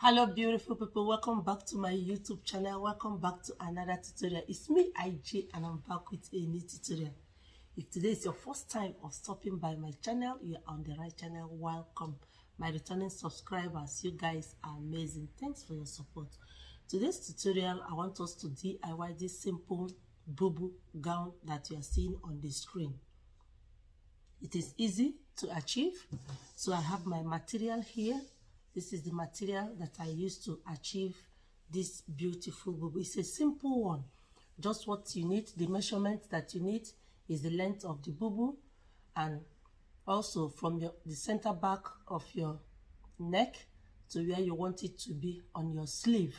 Hello beautiful people, welcome back to my YouTube channel. Welcome back to another tutorial. It's me IJ and I'm back with a new tutorial. If today is your first time of stopping by my channel, you're on the right channel. Welcome. My returning subscribers, you guys are amazing. Thanks for your support. Today's tutorial, I want us to DIY this simple boo-boo gown that you are seeing on the screen. It is easy to achieve. So I have my material here. This is the material that I used to achieve this beautiful boo-boo. It's a simple one. Just what you need, the measurement that you need is the length of the boo-boo, and also from the center back of your neck to where you want it to be on your sleeve.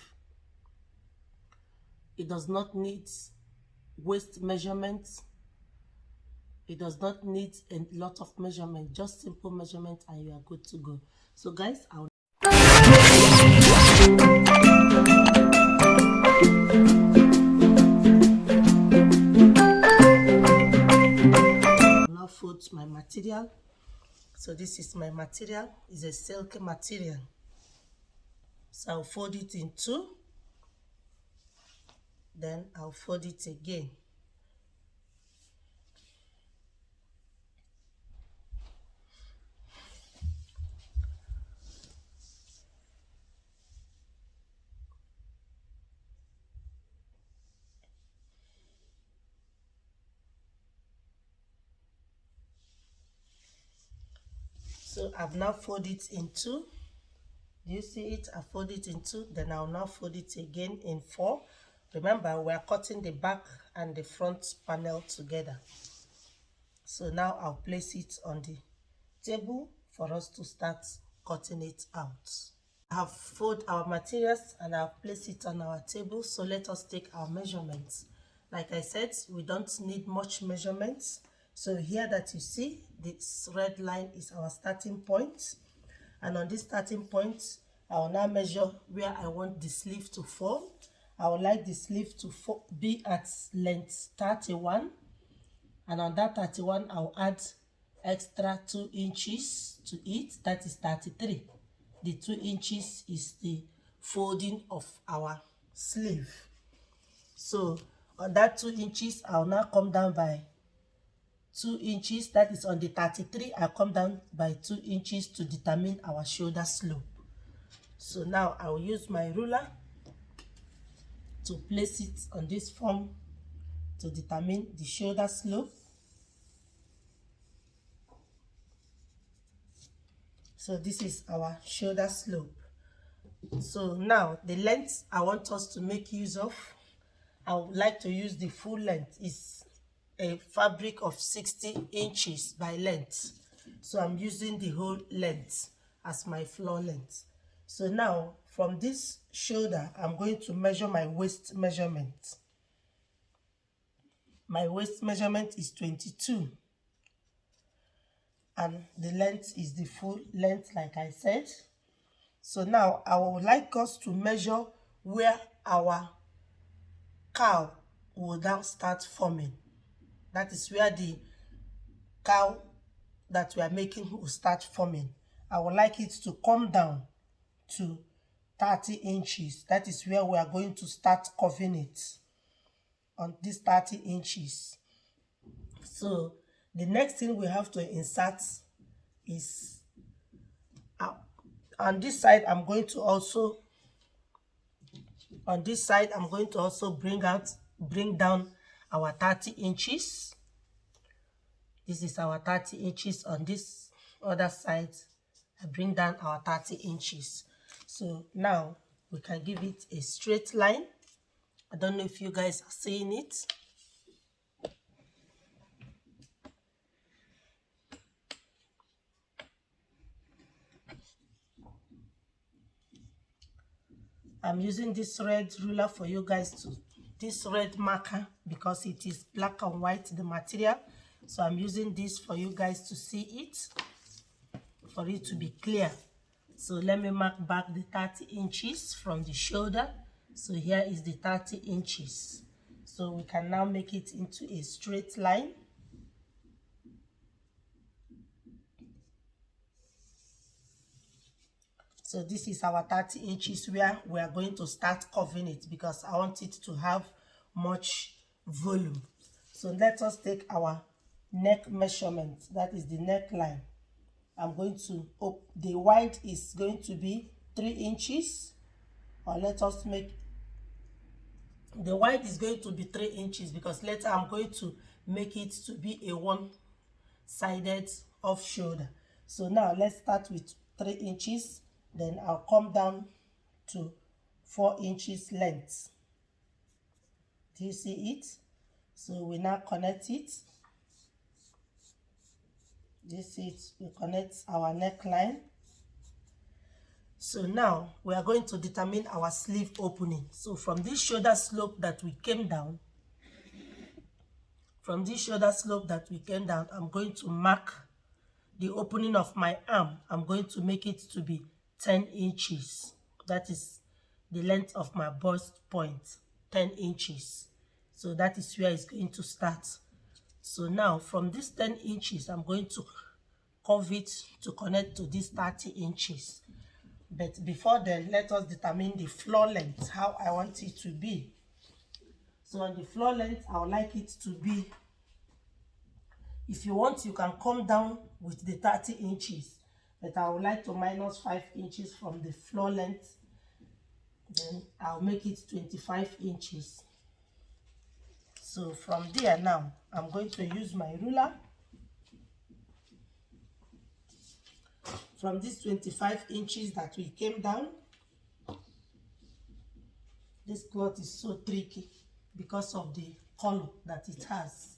It does not need waist measurements. It does not need a lot of measurement, just simple measurement and you are good to go. So guys, I'll now fold my material. So this is my material. It's a silk material. So I'll fold it in two. Then I'll fold it again. So I've now folded it in two. Do you see it? I fold it in two. Then I'll now fold it again in four. Remember, we are cutting the back and the front panel together. So now I'll place it on the table for us to start cutting it out. I have folded our materials and I've placed it on our table. So let us take our measurements. Like I said, we don't need much measurements. So here that you see, this red line is our starting point. And on this starting point, I will now measure where I want the sleeve to fall. I would like the sleeve to be at length 31. And on that 31, I'll add extra 2 inches to it. That is 33. The 2 inches is the folding of our sleeve. So on that 2 inches, I'll now come down by 2 inches. That is on the 33. I'll come down by 2 inches to determine our shoulder slope. So now I'll use my ruler to place it on this form to determine the shoulder slope. So this is our shoulder slope. So now the length I want us to make use of, I would like to use the full length. It's a fabric of 60 inches by length. So I'm using the whole length as my floor length. So now from this shoulder, I'm going to measure my waist measurement. My waist measurement is 22. And the length is the full length, like I said. So now I would like us to measure where our cowl will now start forming. That is where the cowl that we are making will start forming. I would like it to come down to 30 inches. That is where we are going to start curving it, on this 30 inches. So the next thing we have to insert is on this side. I'm going to also bring down our 30 inches. This is our 30 inches. On this other side, I bring down our 30 inches. So now we can give it a straight line. I don't know if you guys are seeing it. I'm using this red ruler for you guys to, this red marker, because it is black and white, the material. So I'm using this for you guys to see it, for it to be clear. So let me mark back the 30 inches from the shoulder. So here is the 30 inches. So we can now make it into a straight line. So this is our 30 inches where we are going to start covering it, because I want it to have much volume. So let us take our neck measurement, that is the neckline. I'm going to, the wide is going to be 3 inches, or let us make, the wide is going to be 3 inches because later I'm going to make it to be a one-sided off shoulder. So now let's start with 3 inches, then I'll come down to 4 inches length. Do you see it? So we now connect it. This is, we connect our neckline. So now we are going to determine our sleeve opening. So from this shoulder slope that we came down, I'm going to mark the opening of my arm. I'm going to make it to be 10 inches. That is the length of my bust point, 10 inches. So that is where it's going to start. So now from this 10 inches, I'm going to curve it to connect to this 30 inches. But before then, let us determine the floor length, how I want it to be. So on the floor length, I would like it to be, if you want, you can come down with the 30 inches. But I would like to minus 5 inches from the floor length. Then I'll make it 25 inches. So from there now, I'm going to use my ruler. From this 25 inches that we came down, this cloth is so tricky because of the color that it has.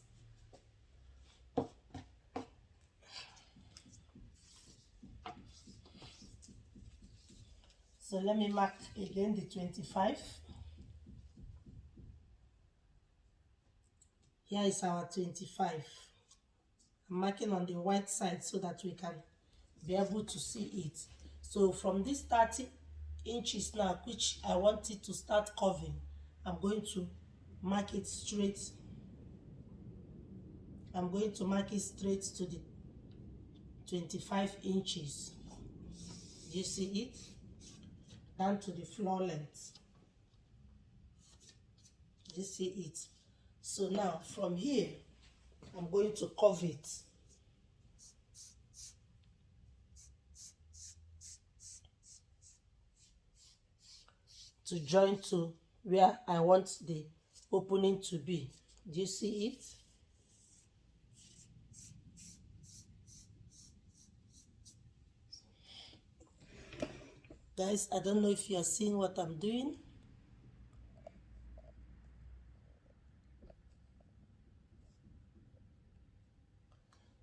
So let me mark again the 25. Here is our 25. I'm marking on the white side so that we can be able to see it. So from this 30 inches now, which I want it to start curving, I'm going to mark it straight. I'm going to mark it straight to the 25 inches. Do you see it? Down to the floor length. Do you see it? So now from here, I'm going to curve it. To join to where I want the opening to be. Do you see it? Guys, I don't know if you are seeing what I'm doing.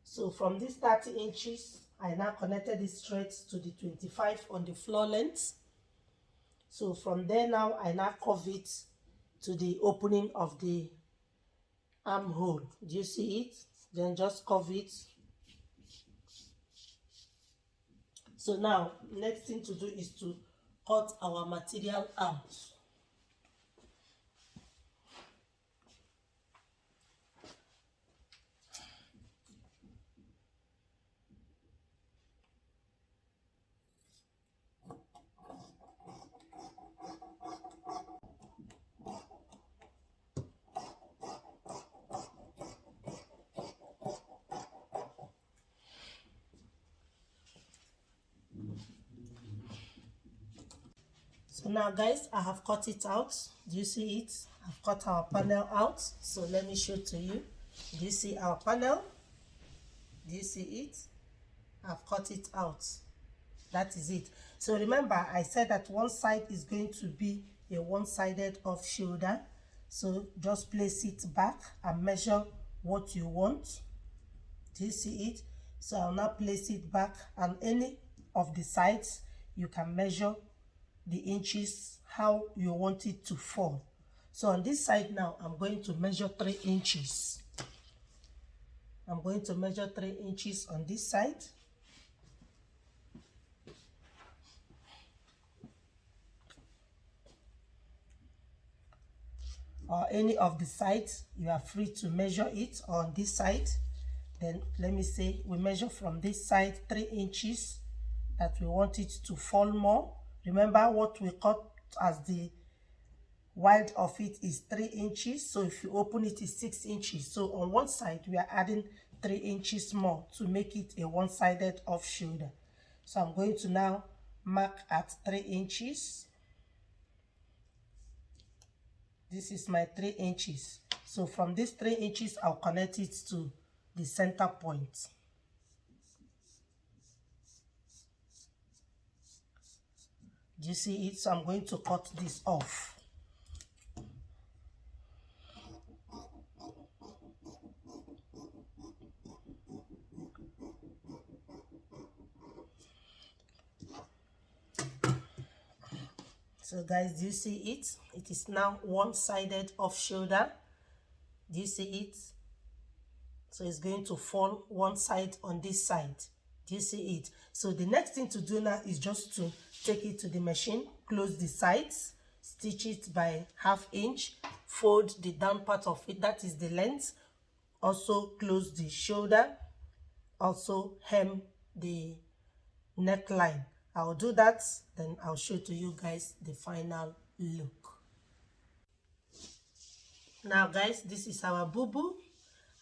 So from this 30 inches, I now connected it straight to the 25 on the floor length. So from there now, I now curve it to the opening of the armhole. Do you see it? Then just curve it. So now, next thing to do is to cut our material out. So now guys, I have cut it out. Do you see it? I've cut our panel out. So let me show to you. Do you see our panel? Do you see it? I've cut it out. That is it. So remember, I said that one side is going to be a one-sided off shoulder. So just place it back and measure what you want. Do you see it? So I'll now place it back, and any of the sides you can measure the inches how you want it to fall. So on this side now, I'm going to measure 3 inches. I'm going to measure 3 inches on this side. Or any of the sides, you are free to measure it on this side. Then let me say we measure from this side 3 inches that we want it to fall more. Remember what we cut as the wide of it is 3 inches, so if you open it is 6 inches. So on one side we are adding 3 inches more to make it a one-sided off shoulder. So I'm going to now mark at 3 inches. This is my 3 inches. So from this 3 inches, I'll connect it to the center point. Do you see it? So I'm going to cut this off. So guys, do you see it? It is now one-sided off shoulder. Do you see it? So it's going to fall one side on this side. Do you see it? So the next thing to do now is just to take it to the machine, close the sides, stitch it by 1/2 inch, fold the down part of it, that is the length, also close the shoulder, also hem the neckline. I'll do that, then I'll show to you guys the final look. Now guys, this is our boo-boo.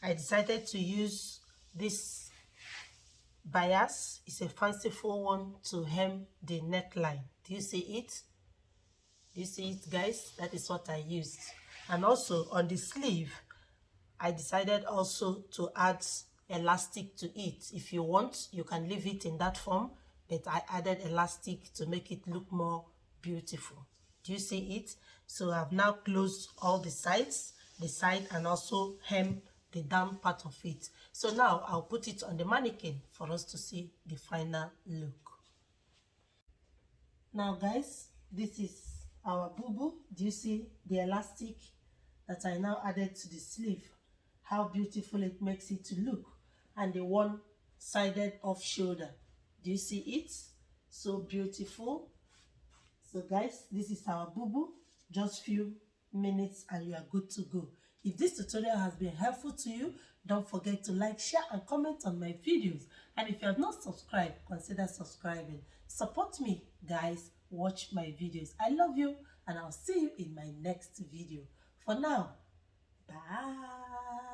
I decided to use this bias. It's a fanciful one to hem the neckline. Do you see it? Do you see it, guys? That is what I used. And also on the sleeve, I decided also to add elastic to it. If you want, you can leave it in that form, but I added elastic to make it look more beautiful. Do you see it? So I've now closed all the sides, the side, and also hem the down part of it. So now I'll put it on the mannequin for us to see the final look. Now guys, this is our boo-boo. Do you see the elastic that I now added to the sleeve? How beautiful it makes it to look. And the one-sided off shoulder. Do you see it? So beautiful. So guys, this is our boo-boo. Just few minutes and you are good to go. If this tutorial has been helpful to you, don't forget to like, share and comment on my videos. And if you have not subscribed, consider subscribing. Support me, guys. Watch my videos. I love you and I'll see you in my next video. For now, bye.